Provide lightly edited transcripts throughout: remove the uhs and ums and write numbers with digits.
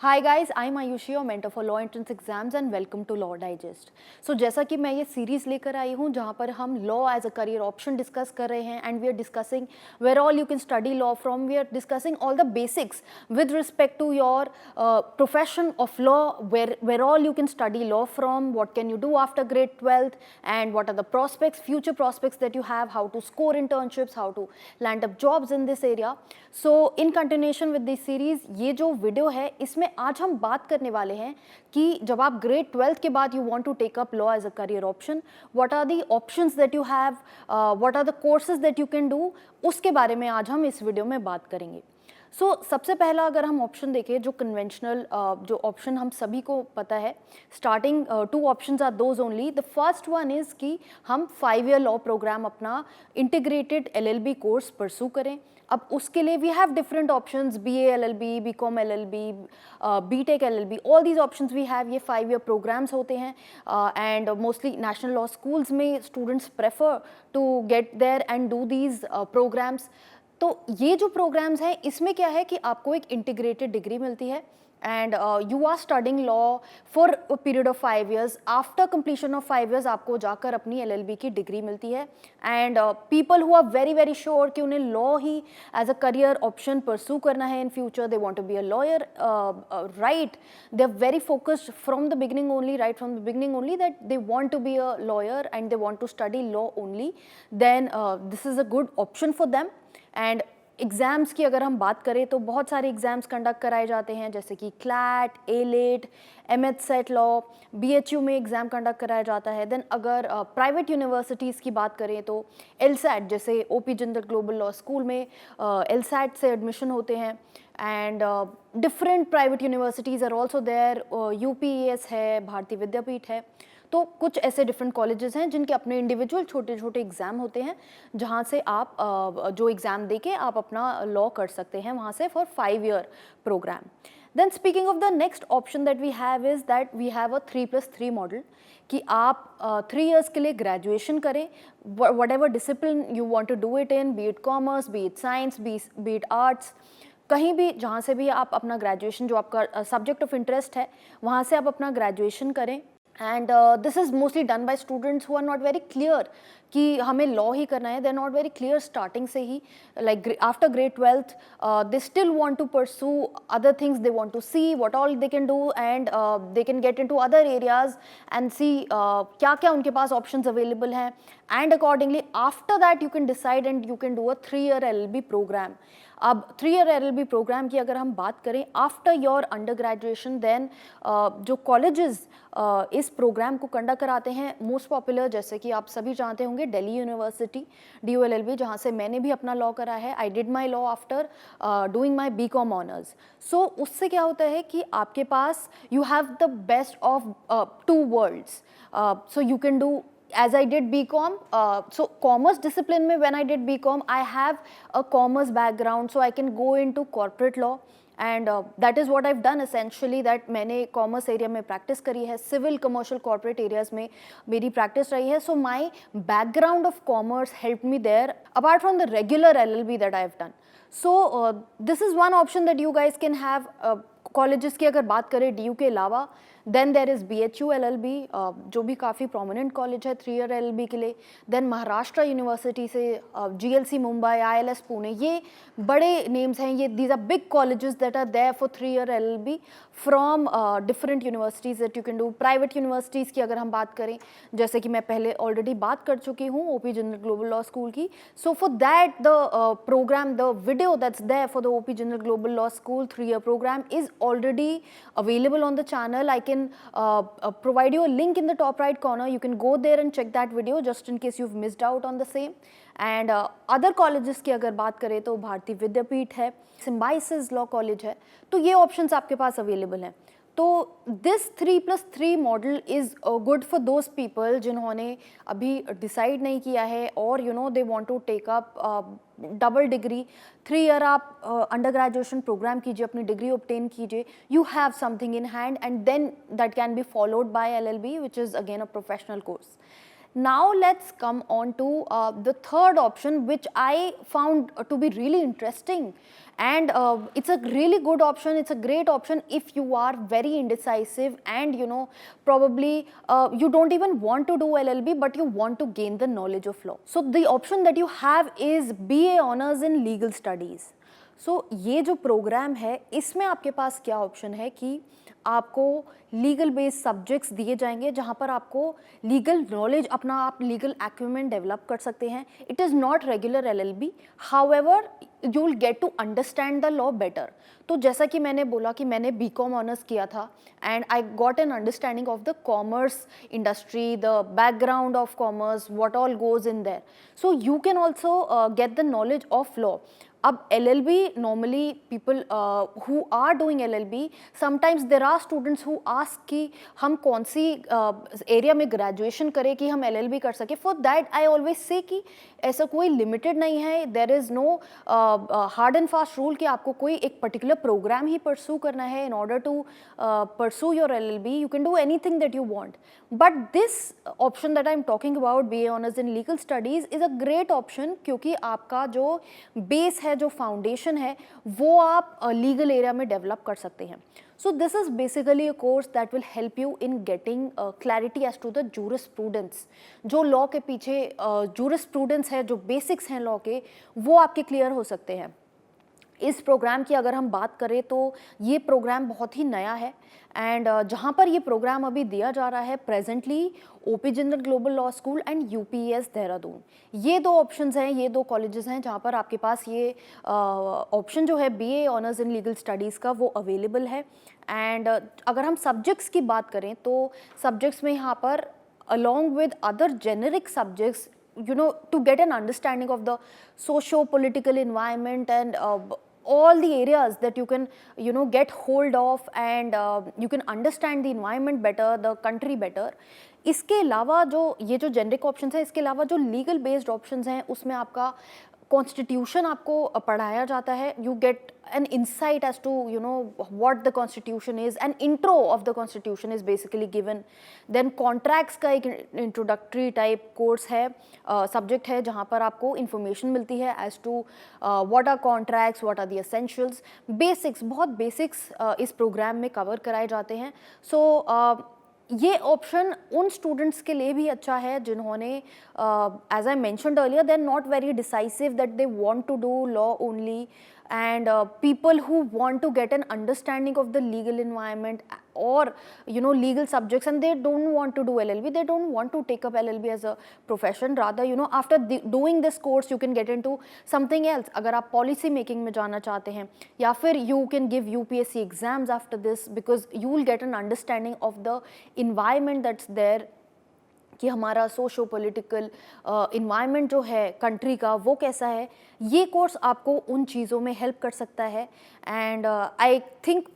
Hi guys, I am Ayushi और mentor for law entrance exams and welcome to law digest. So जैसा कि मैं ये सीरीज़ लेकर आई हूँ जहाँ पर हम law as a career option discuss कर रहे हैं and we are discussing where all you can study law from, we are discussing all the basics with respect to your profession of law, where all you can study law from, what can you do after grade 12th and what are the prospects, future prospects that you have, how to score internships, how to land up jobs in this area. So in continuation with this series, ये जो video है इसमें आज हम बात करने वाले हैं कि जब आप ग्रेड 12th के बाद you want to take up law as a career option, what are the options that you have, what are the courses that you can do, उसके बारे में आज हम इस वीडियो में बात करेंगे। सबसे पहला अगर हम ऑप्शन देखें, जो कन्वेंशनल जो ऑप्शन हम सभी को पता है, starting 2 options are those only. The first one is कि हम 5 ईयर लॉ प्रोग्राम अपना इंटीग्रेटेड LLB कोर्स परसू करें। अब उसके लिए we have different options, BA LLB, BCom LLB, BTech LLB, all these options we have. ये 5 year programs होते हैं and mostly national law schools में students prefer to get there and do these programs. तो ये जो programmes हैं इसमें क्या है कि आपको एक इंटीग्रेटेड डिग्री मिलती है and you are studying law for a period of 5 years. After completion of 5 years आपको जाकर अपनी LLB की डिग्री मिलती है and people who are very very sure कि उन्हें लॉ ही as a career option pursue करना है in future, they want to be a lawyer, right, they are very focused from the beginning only, right from the beginning only, that they want to be a lawyer and they want to study law only, then this is a good option for them. And exams की अगर हम बात करें तो बहुत सारे exams conduct कराए जाते हैं, जैसे कि CLAT, ALET, MHSET law, BHU में एग्ज़ाम कंडक्ट कराया जाता है। देन अगर प्राइवेट यूनिवर्सिटीज़ की बात करें तो LSAT, जैसे OP Jindal global law school में LSAT से एडमिशन होते हैं and different private universities are also there, UPES है, भारतीय विद्यापीठ है। तो कुछ ऐसे डिफरेंट कॉलेजेस हैं जिनके अपने इंडिविजुअल छोटे छोटे एग्ज़ाम होते हैं जहाँ से आप जो एग्ज़ाम देके आप अपना लॉ कर सकते हैं वहाँ से for 5 year program. Then speaking of the next option that we have is that we have a 3+3 model, कि आप 3 ईयर्स के लिए ग्रेजुएशन करें, whatever discipline you want to do it in, be it commerce, be it science, be it arts, कहीं भी जहाँ से भी आप अपना ग्रेजुएशन, जो आपका सब्जेक्ट ऑफ इंटरेस्ट है वहाँ से आप अपना ग्रेजुएशन करें। And this is mostly done by students who are not very clear कि हमें लॉ ही करना है, they are not very clear starting से ही, like after grade 12th they still want to pursue other things, they want to see what all they can do and they can get into other areas and see क्या क्या उनके पास options available हैं and accordingly after that you can decide and you can do a 3 year LLB program. अब 3 year LLB programme की अगर हम बात करें after your under graduation, then जो कॉलेजेस इस प्रोग्राम को कंडक्ट कराते हैं, मोस्ट पॉपुलर जैसे कि आप सभी जानते होंगे दिल्ली यूनिवर्सिटी DULLB, जहाँ से मैंने भी अपना लॉ करा है। I did my law after doing my BCom honours. So उससे क्या होता है कि आपके पास you have the best of 2 worlds, so you can do as I did BCom, so commerce discipline में when I did BCom, I have a commerce background, so I can go into corporate law and that is what I've done essentially, that मैंने commerce area में practice करी है, civil commercial corporate areas में मेरी practice रही है, so my background of commerce helped me there apart from the regular LLB that I've done. So this is one option that you guys can have. Colleges की अगर बात करें DU के अलावा, then there is BHU LLB, जो भी काफ़ी prominent college है 3 ईयर LLB के लिए। देन महाराष्ट्र यूनिवर्सिटी से GLC मुंबई, ILS पुणे, ये बड़े नेम्स हैं, ये these are big colleges that are there for 3 year LLB from different universities that you can do. Private universities की अगर हम बात करें, जैसे कि मैं पहले ऑलरेडी बात कर चुकी हूँ OP Jindal global law school की, so for that the program, the video that's there for the OP Jindal global law school 3 year program is already available on the channel. I can provide you a link in the top right corner. You can go there and check that video just in case you've missed out on the same. And other colleges की अगर बात करें तो भारतीय विद्यापीठ है, Symbiosis law college है, तो ये ऑप्शंस आपके पास अवेलेबल हैं। तो this 3+3 model is good for those people जिन्होंने अभी डिसाइड नहीं किया है और you know they want to take up double degree. 3 year आप अंडर ग्रेजुएशन प्रोग्राम कीजिए, अपनी डिग्री ऑब्टेन कीजिए, you have something in hand and then that can be followed by LLB, which is again a professional course. Now let's come on to the third option, which I found to be really interesting, and it's a really good option. It's a great option if you are very indecisive and probably you don't even want to do LLB, but you want to gain the knowledge of law. So the option that you have is BA Honors in Legal Studies. सो ये जो programme है इसमें आपके पास क्या option है कि आपको legal based subjects दिए जाएंगे जहाँ पर आपको लीगल नॉलेज, अपना आप लीगल एक्विपमेंट डेवलप कर सकते हैं. It is not regular LLB, however you will get to understand the law better. तो जैसा कि मैंने बोला कि मैंने BCom ऑनर्स किया था and I got an understanding of the commerce industry, the background of commerce, what all goes in their. So you can also get the knowledge of law. अब LLB, normally people who are doing LLB, sometimes there are students who ask कि हम कौन सी area में graduation करें कि हम LLB कर सके. For that I always say कि ऐसा कोई लिमिटेड नहीं है. There is no hard and fast rule कि आपको कोई एक पर्टिकुलर प्रोग्राम ही परसू करना है. In order to pursue your LLB you can do anything that you want. But this option that I am talking about, BA honours in legal studies, is a great option क्योंकि आपका जो base है, जो foundation है, वो आप legal area में develop कर सकते हैं. So this is basically a course that will help you in getting clarity as to the jurisprudence. जो लॉ के पीछे जूरिस्प्रूडेंस है, जो बेसिक्स हैं लॉ के, वो आपके क्लियर हो सकते हैं. इस प्रोग्राम की अगर हम बात करें तो ये प्रोग्राम बहुत ही नया है एंड जहाँ पर ये प्रोग्राम अभी दिया जा रहा है presently, OP Jindal global law school and UPS Dehradun. ये दो ऑप्शंस हैं, ये दो कॉलेजेस हैं जहाँ पर आपके पास ये ऑप्शन जो है BA honours in legal studies का वो अवेलेबल है. एंड अगर हम सब्जेक्ट्स की बात करें तो सब्जेक्ट्स में यहाँ पर along with other generic subjects, to get an understanding of the socio-political environment and all the areas that you can get hold of and you can understand the environment better, the country better. इसके अलावा जो ये जो generic options हैं, इसके अलावा जो legal based options हैं उसमें आपका कॉन्स्टिट्यूशन आपको पढ़ाया जाता है. You get an insight as to what the constitution is, an intro of the constitution is basically given. then contracts का एक introductory type course है, subject है जहाँ पर आपको information मिलती है as to what are contracts, what are the essentials, basics, बहुत basics इस program में cover कराए जाते हैं. so ये ऑप्शन उन स्टूडेंट्स के लिए भी अच्छा है जिन्होंने as I mentioned earlier they are not very decisive that they want to do law only, and people who want to get an understanding of the legal environment or legal subjects, and they don't want to do LLB, they don't want to take up LLB as a profession. Rather after doing this course you can get into something else. अगर आप policy making में जाना चाहते हैं या फिर you can give UPSC exams after this, because you will get an understanding of the environment that's there कि हमारा सोशो पॉलिटिकल इन्वायरमेंट जो है कंट्री का वो कैसा है. ये कोर्स आपको उन चीज़ों में हेल्प कर सकता है. And I think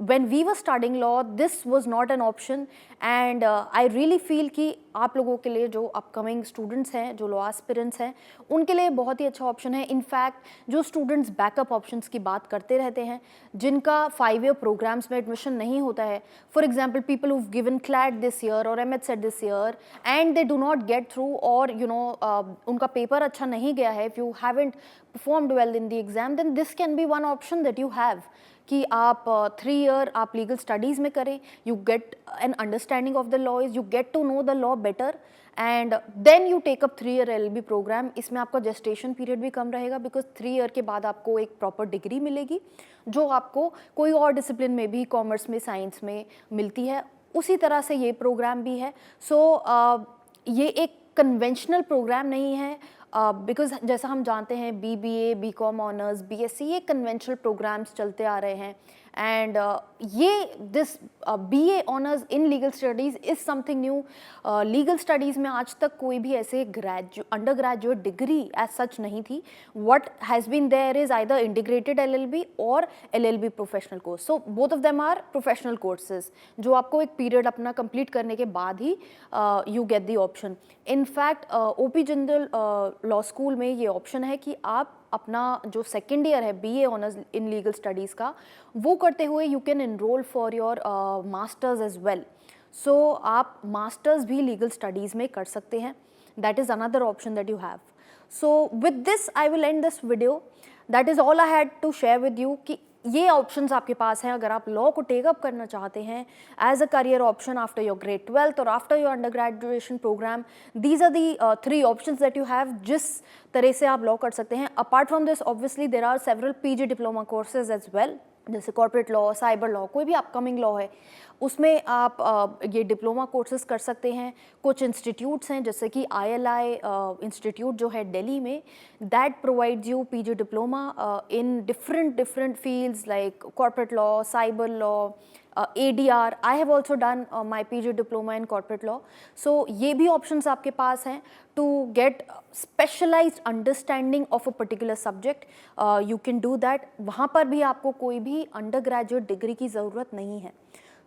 when we were studying law this was not an option, and I really feel कि आप लोगों के लिए जो अपकमिंग स्टूडेंट्स हैं, जो लॉ एस्पिरेंट्स हैं, उनके लिए बहुत ही अच्छा ऑप्शन है. इनफैक्ट जो स्टूडेंट्स बैकअप ऑप्शंस की बात करते रहते हैं, जिनका 5-year प्रोग्राम्स में एडमिशन नहीं होता है, for example people who given CLAT this year और MHET this year and they do not get through, और उनका पेपर अच्छा नहीं गया है, if you haven't performed well in the exam, then this can be one option that you have कि आप 3 year आप लीगल स्टडीज़ में करें. You get an understanding of the laws, you get to know the law better, and then you take up 3 year LLB program. इसमें आपका gestation period भी कम रहेगा, because 3 year के बाद आपको एक प्रॉपर डिग्री मिलेगी जो आपको कोई और डिसिप्लिन में भी, कॉमर्स में, साइंस में मिलती है. उसी तरह से ये प्रोग्राम भी है. सो ये एक कन्वेंशनल प्रोग्राम नहीं है, बिकॉज जैसा हम जानते हैं BBA, BCom ऑनर्स, BSc, ये कन्वेंशनल प्रोग्राम्स चलते आ रहे हैं. एंड ये this BA honours in legal studies is something new. Legal studies में आज तक कोई भी ऐसे under graduate degree as such नहीं थी. What has been there is either integrated LLB और LLB professional course. So both of them are professional courses जो आपको एक पीरियड अपना कंप्लीट करने के बाद ही you get the option. In fact OP Jindal law school में ये ऑप्शन है कि आप अपना जो सेकेंड ईयर है BA honours in legal studies का, वो करते हुए you can enrol for your masters as well. So आप मास्टर्स भी लीगल स्टडीज़ में कर सकते हैं. That is another option that you have. So with this I will end this video. That is all I had to share with you कि ये options आपके पास हैं अगर आप लॉ को टेक अप करना चाहते हैं as a career option after your grade 12th और after your under graduation program. These are the 3 options that you have जिस तरह से आप लॉ कर सकते हैं. Apart from this obviously there are several PG diploma courses as well, जैसे corporate law, cyber law, कोई भी अपकमिंग लॉ है उसमें आप ये डिप्लोमा कोर्सेज कर सकते हैं. कुछ इंस्टीट्यूट्स हैं जैसे कि ILI इंस्टीट्यूट जो है दिल्ली में, that provides you PG diploma in different fields like corporate law, cyber law, ADR. I have also done my PG diploma in corporate law. So ये भी options आपके पास हैं to get specialized understanding of a particular subject. You can do that. वहाँ पर भी आपको कोई भी undergraduate degree की ज़रूरत नहीं है.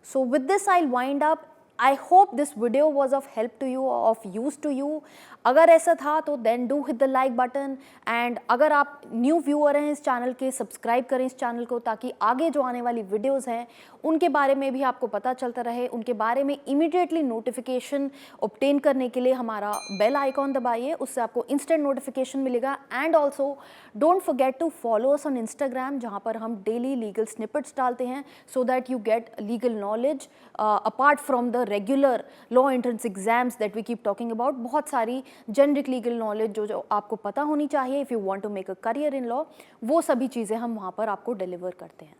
So with this I'll wind up. I hope this video was of help to you or of use to you. अगर ऐसा था तो then do hit the like button, and अगर आप न्यू व्यूअर हैं इस चैनल के, सब्सक्राइब करें इस चैनल को ताकि आगे जो आने वाली वीडियोस हैं उनके बारे में भी आपको पता चलता रहे. उनके बारे में इमीडिएटली नोटिफिकेशन ऑब्टेन करने के लिए हमारा बेल आइकॉन दबाइए, उससे आपको इंस्टेंट नोटिफिकेशन मिलेगा. And also don't forget to follow us on Instagram जहाँ पर हम डेली लीगल स्निपेट्स डालते हैं so that you get legal knowledge apart from the regular law entrance exams that we keep talking about. बहुत सारी generic legal knowledge जो आपको पता होनी चाहिए if you want to make a career in law, वो सभी चीज़ें हम वहाँ पर आपको डिलीवर करते हैं.